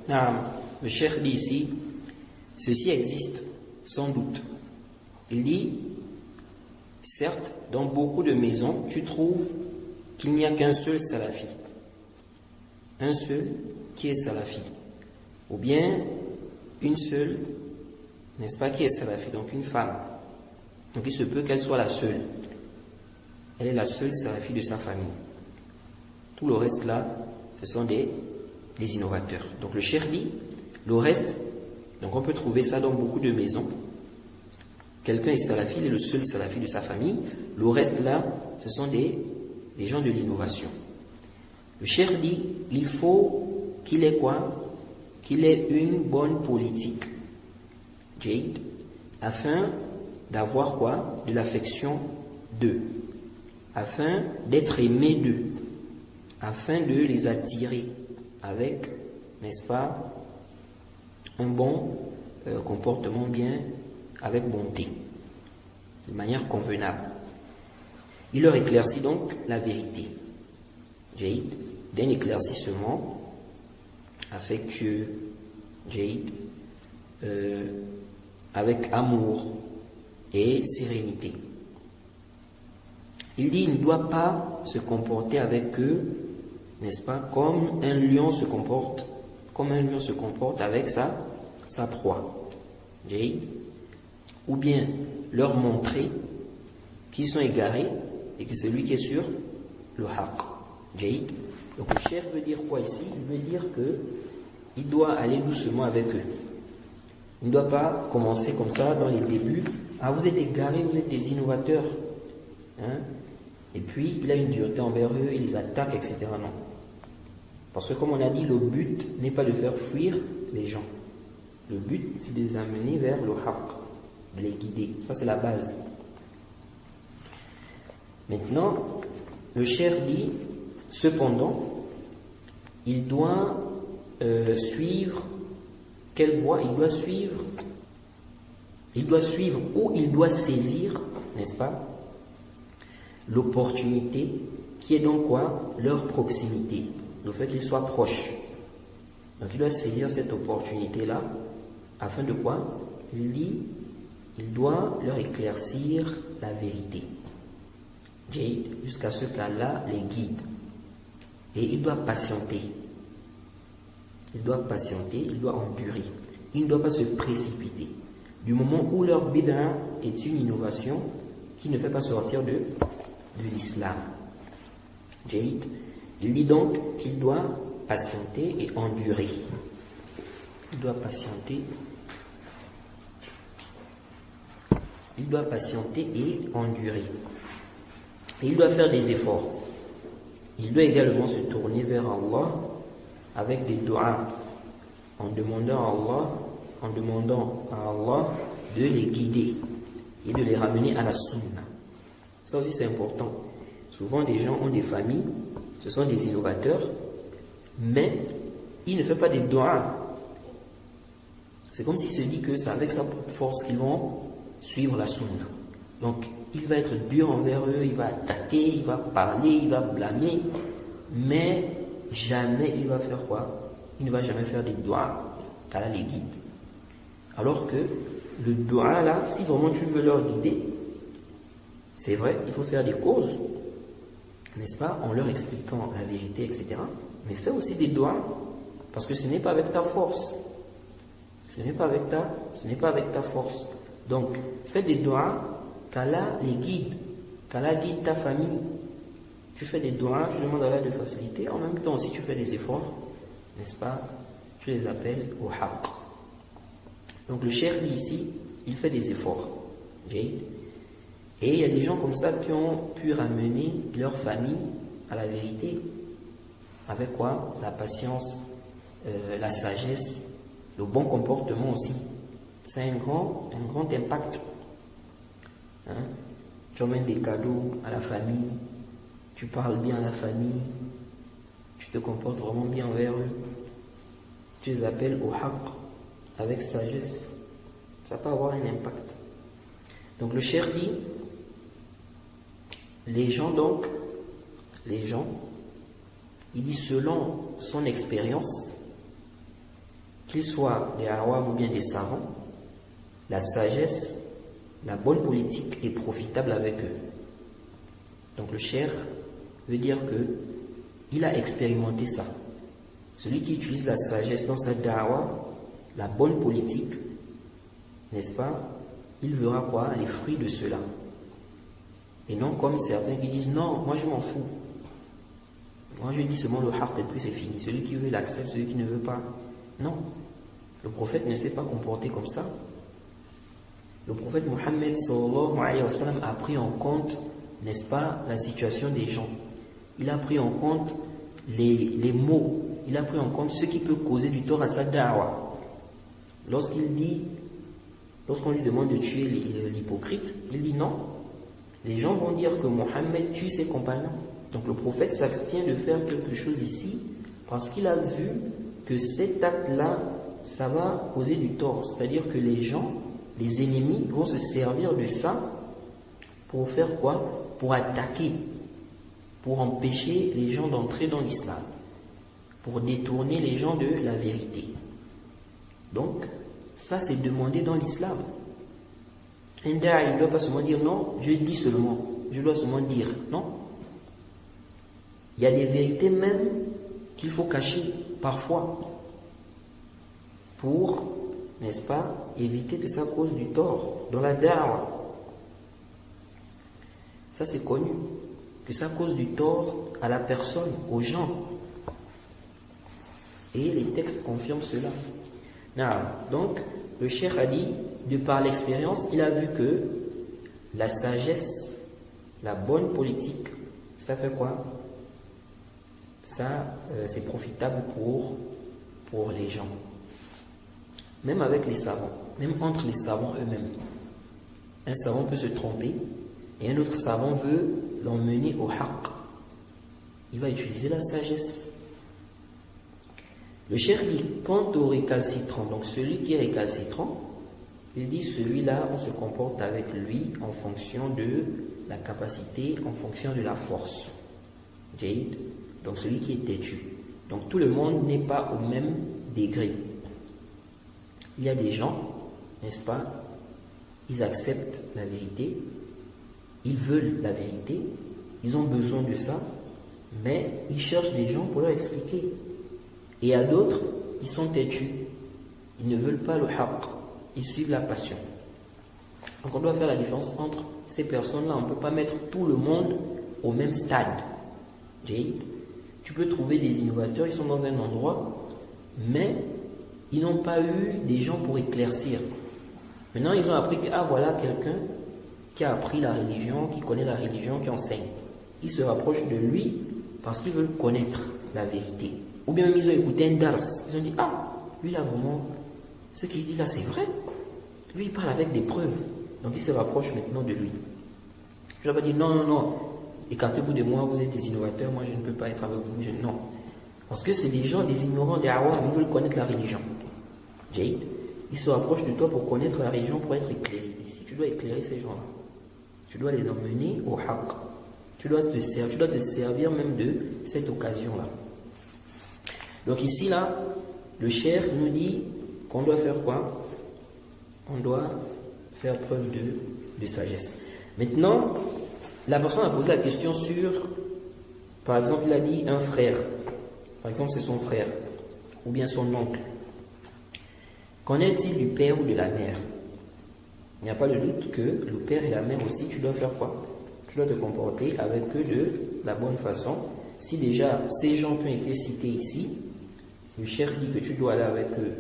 Le cheikh dit ici, ceci existe sans doute. Il dit, certes, dans beaucoup de maisons, tu trouves qu'il n'y a qu'un seul salafi. Un seul qui est salafi. Ou bien une seule, n'est-ce pas, qui est salafi, donc une femme. Donc il se peut qu'elle soit la seule. Elle est la seule salafi de sa famille. Tout le reste là, ce sont des innovateurs. Donc le cheikh dit, le reste, donc on peut trouver ça dans beaucoup de maisons. Quelqu'un est salafi, il est le seul salafi de sa famille. Le reste là, ce sont des gens de l'innovation. Le cheikh dit, il faut qu'il ait quoi? Qu'il ait une bonne politique, Jade, afin d'avoir quoi? De l'affection d'eux, afin d'être aimé d'eux, afin de les attirer avec, n'est-ce pas, un bon comportement bien, avec bonté, de manière convenable. Il leur éclaircit donc la vérité, Jade, d'un éclaircissement affectueux, Jade, avec amour et sérénité. Il dit, il ne doit pas se comporter avec eux, n'est-ce pas, comme un lion se comporte avec sa proie, Jade, ou bien leur montrer qu'ils sont égarés et que c'est lui qui est sur le haqq, Jade. Donc le cheikh veut dire quoi ici? Il veut dire que il doit aller doucement avec eux. Il ne doit pas commencer comme ça dans les débuts. Ah, vous êtes égarés, vous êtes des innovateurs. Hein? Et puis, il a une dureté envers eux, il les attaque, etc. Non. Parce que comme on a dit, le but n'est pas de faire fuir les gens. Le but, c'est de les amener vers le haqq, de les guider. Ça, c'est la base. Maintenant, le cheikh dit, cependant, il doit suivre quelle voie? Il doit suivre ou il doit saisir, n'est-ce pas, l'opportunité qui est donc quoi? Leur proximité, le fait qu'ils soient proches. Donc il doit saisir cette opportunité-là afin de quoi? Il dit, il doit leur éclaircir la vérité, jusqu'à ce qu'Allah les guide. Et il doit patienter. Il doit patienter, il doit endurer. Il ne doit pas se précipiter. Du moment où leur bid'a est une innovation qui ne fait pas sortir de l'islam. Il dit donc qu'il doit patienter et endurer. Il doit patienter. Il doit patienter et endurer. Et il doit faire des efforts. Il doit également se tourner vers Allah avec des doigts, en demandant à Allah de les guider et de les ramener à la sunna. Ça aussi c'est important. Souvent des gens ont des familles, ce sont des innovateurs, mais ils ne font pas des doigts. C'est comme s'il se dit que c'est avec sa force qu'ils vont suivre la sunna. Donc il va être dur envers eux, il va attaquer, il va parler, il va blâmer, mais jamais il va faire quoi? Il ne va jamais faire des doigts. Allah les guide. Alors que le doigt là, si vraiment tu veux leur guider, c'est vrai, il faut faire des causes, n'est-ce pas, en leur expliquant la vérité, etc. Mais fais aussi des doigts, parce que ce n'est pas avec ta force. Ce n'est pas avec ta force. Donc, fais des doigts, qu'Allah les guide, qu'Allah guide ta famille. Tu fais des doigts, tu demandes à Allah de faciliter, en même temps aussi tu fais des efforts, n'est-ce pas, tu les appelles au haqq. Donc le cheikh dit ici, il fait des efforts. Et il y a des gens comme ça qui ont pu ramener leur famille à la vérité. Avec quoi? La patience, la sagesse, le bon comportement aussi. C'est un grand impact. Hein? Tu emmènes des cadeaux à la famille, tu parles bien à la famille, tu te comportes vraiment bien envers eux, tu les appelles au haqq avec sagesse, ça peut avoir un impact. Donc le cheikh dit, les gens, il dit selon son expérience, qu'ils soient des awam ou bien des savants, la sagesse, la bonne politique est profitable avec eux. Donc le cheikh veut dire que il a expérimenté ça. Celui qui utilise la sagesse dans sa da'wa, la bonne politique, n'est-ce pas, il verra quoi? Les fruits de cela. Et non comme certains qui disent non, moi je m'en fous. Moi je dis seulement le haqq et puis c'est fini. Celui qui veut l'accepte, celui qui ne veut pas. Non. Le prophète ne s'est pas comporté comme ça. Le prophète Mohammed sallallahu alayhi wa sallam a pris en compte, n'est-ce pas, la situation des gens. Il a pris en compte les mots. Il a pris en compte ce qui peut causer du tort à sa da'wa. Lorsqu'on lui demande de tuer l'hypocrite, il dit non. Les gens vont dire que Mohammed tue ses compagnons. Donc le prophète s'abstient de faire quelque chose ici parce qu'il a vu que cet acte-là, ça va causer du tort. C'est-à-dire que les gens, les ennemis, vont se servir de ça pour faire quoi? Pour attaquer, pour empêcher les gens d'entrer dans l'islam, pour détourner les gens de la vérité. Donc, ça c'est demandé dans l'islam. Un da'i, il ne doit pas seulement dire non, je dis seulement, je dois seulement dire non. Il y a des vérités même qu'il faut cacher parfois pour, n'est-ce pas, éviter que ça cause du tort dans la da'wa. Ça c'est connu, que ça cause du tort à la personne, aux gens. Et les textes confirment cela. Donc, le cheikh a dit, de par l'expérience, il a vu que la sagesse, la bonne politique, ça fait quoi? Ça, c'est profitable pour les gens. Même avec les savants, même entre les savants eux-mêmes. Un savant peut se tromper et un autre savant veut l'emmener au haqq. Il va utiliser la sagesse. Le cheikh dit, quant au récalcitrant, donc celui qui est récalcitrant, il dit celui-là, on se comporte avec lui en fonction de la capacité, en fonction de la force. Jaïd, donc celui qui est têtu. Donc tout le monde n'est pas au même degré. Il y a des gens, n'est-ce pas, ils acceptent la vérité, ils veulent la vérité, ils ont besoin de ça, mais ils cherchent des gens pour leur expliquer. Et à d'autres, ils sont têtus. Ils ne veulent pas le haqq. Ils suivent la passion. Donc on doit faire la différence entre ces personnes-là. On ne peut pas mettre tout le monde au même stade. Tu peux trouver des innovateurs, ils sont dans un endroit, mais ils n'ont pas eu des gens pour éclaircir. Maintenant, ils ont appris que, voilà quelqu'un qui a appris la religion, qui connaît la religion, qui enseigne. Ils se rapprochent de lui parce qu'ils veulent connaître la vérité. Ou bien même ils ont écouté un dars. Ils ont dit, lui là vraiment, ce qu'il dit là c'est vrai. Lui il parle avec des preuves. Donc ils se rapprochent maintenant de lui. Je vais pas dire, non, écartez-vous de moi, vous êtes des innovateurs, moi je ne peux pas être avec vous. Non. Parce que c'est des gens, des ignorants, des awam, ils veulent connaître la religion. Jade, ils se rapprochent de toi pour connaître la religion, pour être éclairés. Ici, tu dois éclairer ces gens-là. Tu dois les emmener au haqq. Tu dois te servir même de cette occasion-là. Donc ici, là, le cheikh nous dit qu'on doit faire quoi? On doit faire preuve de sagesse. Maintenant, la personne a posé la question sur, par exemple, il a dit un frère. Par exemple, c'est son frère, ou bien son oncle. Qu'en est-il du père ou de la mère? Il n'y a pas de doute que le père et la mère aussi, tu dois faire quoi? Tu dois te comporter avec eux de la bonne façon. Si déjà ces gens qui ont été cités ici, le cheikh dit que tu dois aller avec eux,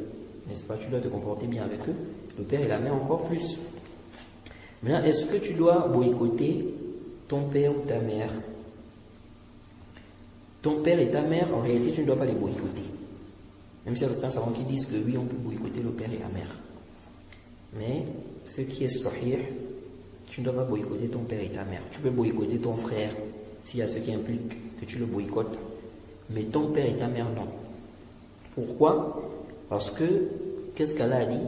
n'est-ce pas? Tu dois te comporter bien avec eux. Le père et la mère encore plus. Maintenant, est-ce que tu dois boycotter ton père ou ta mère? Ton père et ta mère, en réalité, tu ne dois pas les boycotter. Même si il y a certains savants qui disent que oui, on peut boycotter le père et la mère. Mais ce qui est sahih, tu ne dois pas boycotter ton père et ta mère. Tu peux boycotter ton frère, s'il y a ce qui implique que tu le boycottes. Mais ton père et ta mère, non. Pourquoi? Parce que, qu'est-ce qu'Allah a dit?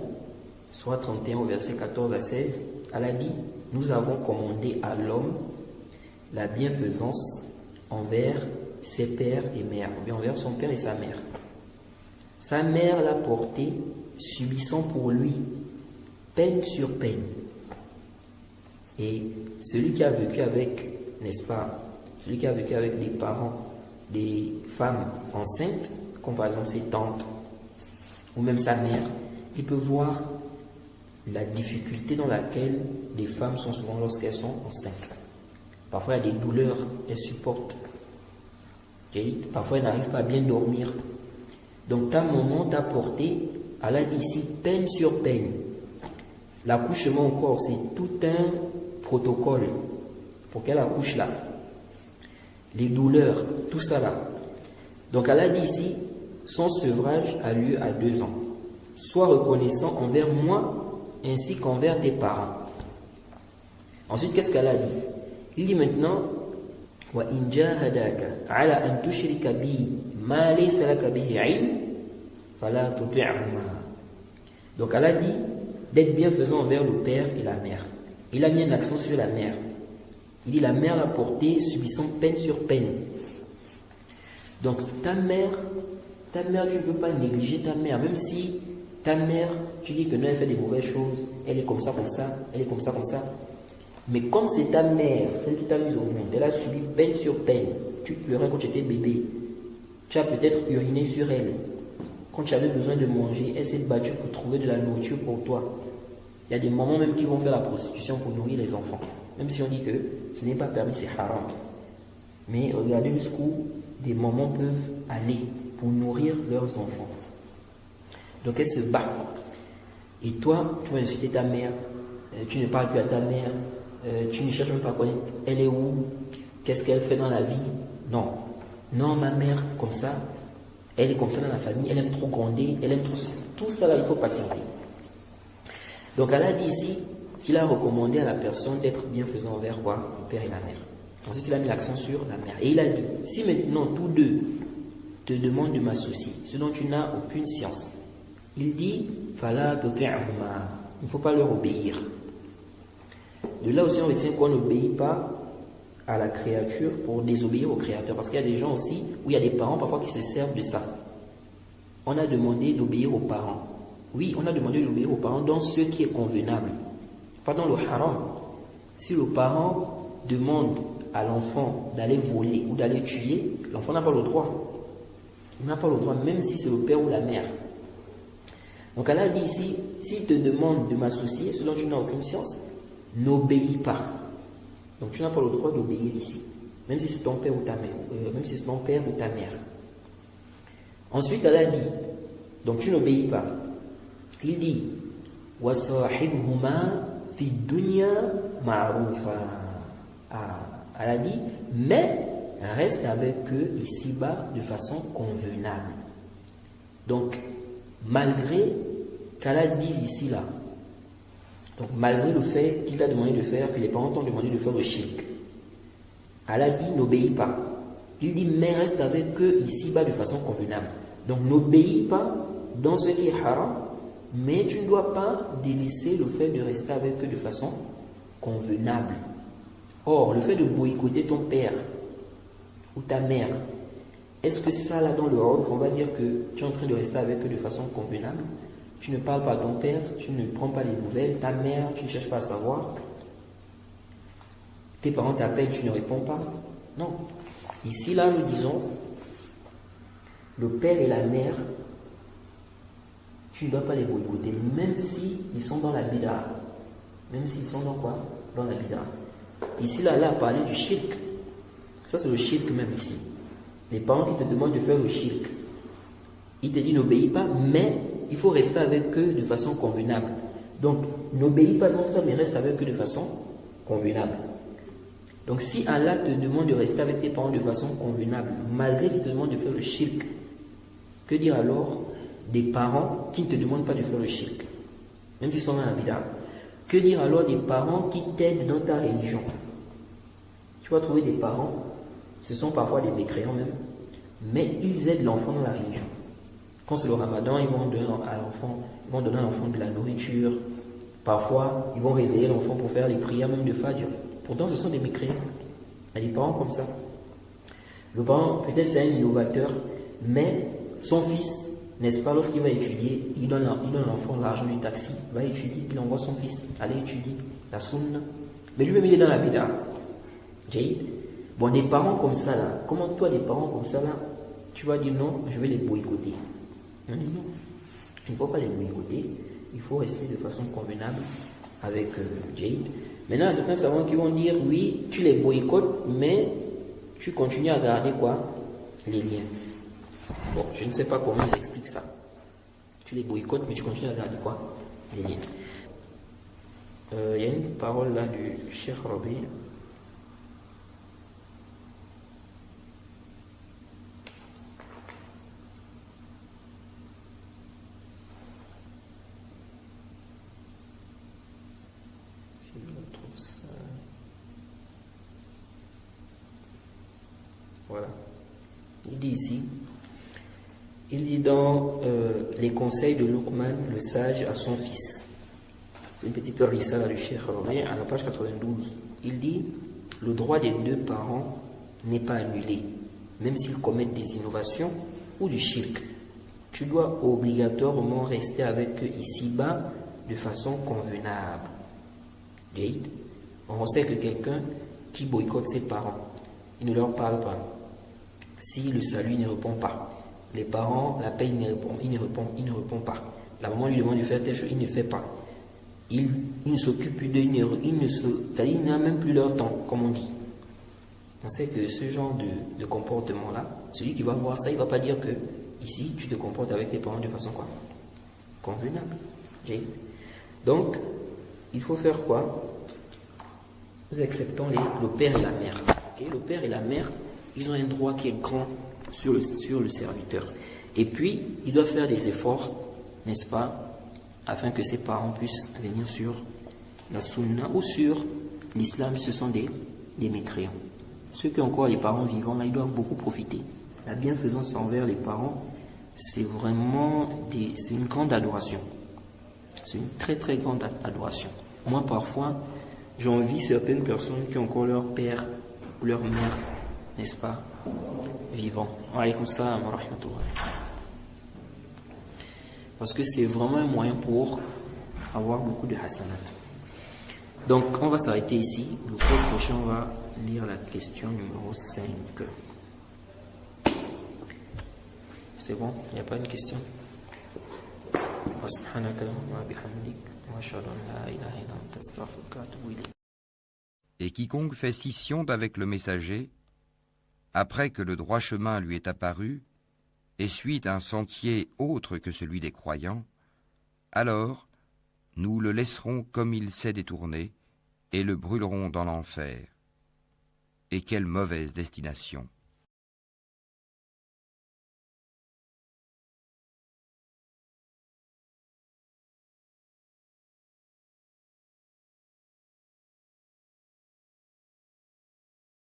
Soit 31 au verset 14 à 16, Allah a dit, nous avons commandé à l'homme la bienfaisance envers ses pères et mères, ou bien envers son père et sa mère. Sa mère l'a porté, subissant pour lui peine sur peine. Et celui qui a vécu avec, n'est-ce pas, celui qui a vécu avec des parents, des femmes enceintes, comme par exemple ses tantes, ou même sa mère, il peut voir la difficulté dans laquelle les femmes sont souvent lorsqu'elles sont enceintes. Parfois, il y a des douleurs, elles supportent. Okay? Parfois, elles n'arrivent pas à bien dormir. Donc, ta maman t'a porté, elle a dit ici, peine sur peine. L'accouchement encore, c'est tout un protocole pour qu'elle accouche là. Les douleurs, tout ça là. Donc, elle a dit ici, son sevrage a lieu à 2 ans. Sois reconnaissant envers moi ainsi qu'envers tes parents. Ensuite, qu'est-ce qu'elle a dit? Il dit maintenant, وَإِنْ جَاهَدَاكَ عَلَى أَنْ تُشْرِكَ بِي مَا لَيْسَ لَكَ بِهِ عِلْمٌ فَلَا تُطِعْهُمَا. Donc elle a dit d'être bienfaisant envers le père et la mère. Il a mis un accent sur la mère. Il dit la mère l'a porté subissant peine sur peine. Donc ta mère, tu ne peux pas négliger ta mère, même si ta mère, tu dis que non, elle fait des mauvaises choses, elle est comme ça, elle est comme ça, comme ça. Mais comme c'est ta mère, celle qui t'a mise au monde, elle a subi peine sur peine. Tu pleurais quand tu étais bébé. Tu as peut-être uriné sur elle. Quand tu avais besoin de manger, elle s'est battue pour trouver de la nourriture pour toi. Il y a des mamans même qui vont faire la prostitution pour nourrir les enfants. Même si on dit que ce n'est pas permis, c'est haram. Mais regardez jusqu'où des mamans peuvent aller pour nourrir leurs enfants. Donc elle se bat. Et toi, tu vas insulter ta mère, tu ne parles plus à ta mère, tu ne cherches même pas à connaître elle est où, qu'est-ce qu'elle fait dans la vie. Non. Non, ma mère, comme ça, elle est comme ça dans la famille, elle aime trop gronder, elle aime trop... Tout ça là, il faut patienter. Donc elle a dit ici qu'il a recommandé à la personne d'être bienfaisant envers quoi? Le père et la mère. Ensuite, il a mis l'accent sur la mère. Et il a dit, si maintenant tous deux te demandent de m'associer, ce dont tu n'as aucune science, il dit, fala tuti'huma, il ne faut pas leur obéir. De là aussi, on retient qu'on n'obéit pas à la créature pour désobéir au créateur. Parce qu'il y a des gens aussi, où il y a des parents parfois qui se servent de ça. On a demandé d'obéir aux parents. Oui, on a demandé d'obéir aux parents dans ce qui est convenable. Pas dans le haram. Si le parent demande à l'enfant d'aller voler ou d'aller tuer, l'enfant n'a pas le droit. Il n'a pas le droit, même si c'est le père ou la mère. Donc elle a dit ici, s'il te demande de m'associer, ce dont tu n'as aucune science, n'obéis pas. Donc tu n'as pas le droit d'obéir ici, même si c'est ton père ou ta mère, même si c'est ton père ou ta mère. Ensuite elle a dit, donc tu n'obéis pas. Il dit, وَصَاحِبْهُمَا فِي الدُّنْيَا مَعْرُوفًا. Elle a dit, mais reste avec eux ici-bas de façon convenable. Donc, malgré qu'elle a dit ici là, donc malgré le fait qu'il a demandé de faire, que les parents t'ont demandé de faire le shirk, elle a dit n'obéis pas. Il dit mais reste avec eux ici-bas de façon convenable. Donc n'obéis pas dans ce qui est haram, mais tu ne dois pas délaisser le fait de rester avec eux de façon convenable. Or, le fait de boycotter ton père ou ta mère, est-ce que ça là dans le ordre, on va dire que tu es en train de rester avec eux de façon convenable? Tu ne parles pas à ton père, tu ne prends pas les nouvelles, ta mère, tu ne cherches pas à savoir. Tes parents t'appellent, tu ne réponds pas. Non. Ici, là, nous disons, le père et la mère, tu ne dois pas les boycotter, même s'ils sont dans la bid'a. Même s'ils sont dans quoi? Dans la bid'a. Ici, là, a parlé du shirk. Ça, c'est le shirk même ici. Les parents qui te demandent de faire le shirk, ils te disent n'obéis pas, mais il faut rester avec eux de façon convenable. Donc, n'obéis pas dans ça, mais reste avec eux de façon convenable. Donc, si Allah te demande de rester avec tes parents de façon convenable, malgré qu'il te demande de faire le shirk, que dire alors des parents qui ne te demandent pas de faire le shirk, même s'ils sont dans la bid'a? Que dire alors des parents qui t'aident dans ta religion? Tu vas trouver des parents, ce sont parfois des mécréants même, mais ils aident l'enfant dans la religion. Quand c'est le ramadan, ils vont donner à l'enfant de la nourriture. Parfois, ils vont réveiller l'enfant pour faire les prières même de Fajr. Pourtant, ce sont des mécréants. Il y a des parents comme ça. Le parent, peut-être c'est un innovateur, mais son fils n'est-ce pas, lorsqu'il va étudier, il donne l'enfant l'argent du taxi, va étudier, il envoie son fils aller étudier la sunna. Mais lui-même, il est dans la bid'a. Bon, des parents comme ça, là, comment toi, des parents comme ça, là, tu vas dire non, je vais les boycotter. On dit non, il ne faut pas les boycotter, il faut rester de façon convenable avec Jade. Maintenant, il y a certains savants qui vont dire oui, tu les boycottes, mais tu continues à garder quoi? Les liens. Bon, je ne sais pas comment ils expliquent ça. Tu les boycottes, mais tu continues à garder quoi? Les liens. Il y a une parole là du Cheikh Rabi. Si je retrouve ça. Voilà. Il dit ici, il dit dans les conseils de Luqman, le sage, à son fils. C'est une petite risala du Cheikh Rabi à la page 92. Il dit, le droit des deux parents n'est pas annulé, même s'ils commettent des innovations ou du shirk. Tu dois obligatoirement rester avec eux ici-bas de façon convenable. Jade, on sait que quelqu'un qui boycotte ses parents, il ne leur parle pas. Si le salut ne répond pas, les parents, la paix, il ne répond pas. La maman lui demande de faire telle chose, il ne fait pas. Il ne s'occupe plus d'eux, il n'a même plus leur temps, comme on dit. On sait que ce genre de comportement-là, celui qui va voir ça, il ne va pas dire que ici, tu te comportes avec tes parents de façon quoi? Convenable. Donc, il faut faire quoi? Nous acceptons le père et la mère. Okay? Le père et la mère, ils ont un droit qui est grand sur le serviteur. Et puis, il doit faire des efforts, n'est-ce pas, afin que ses parents puissent venir sur la sunna ou sur l'islam. Ce sont des mécréants. Ceux qui ont encore les parents vivants, là, ils doivent beaucoup profiter. La bienfaisance envers les parents, c'est vraiment c'est une grande adoration. C'est une très très grande adoration. Moi, parfois, j'envie certaines personnes qui ont encore leur père ou leur mère, n'est-ce pas, vivant. Wa alaykoum salam wa rahmatullah. Parce que c'est vraiment un moyen pour avoir beaucoup de hasanat. Donc, on va s'arrêter ici. Le cours prochain, on va lire la question numéro 5. C'est bon? Il n'y a pas une question? Et quiconque fait scission d'avec le messager, après que le droit chemin lui est apparu, et suit un sentier autre que celui des croyants, alors nous le laisserons comme il s'est détourné, et le brûlerons dans l'enfer. Et quelle mauvaise destination!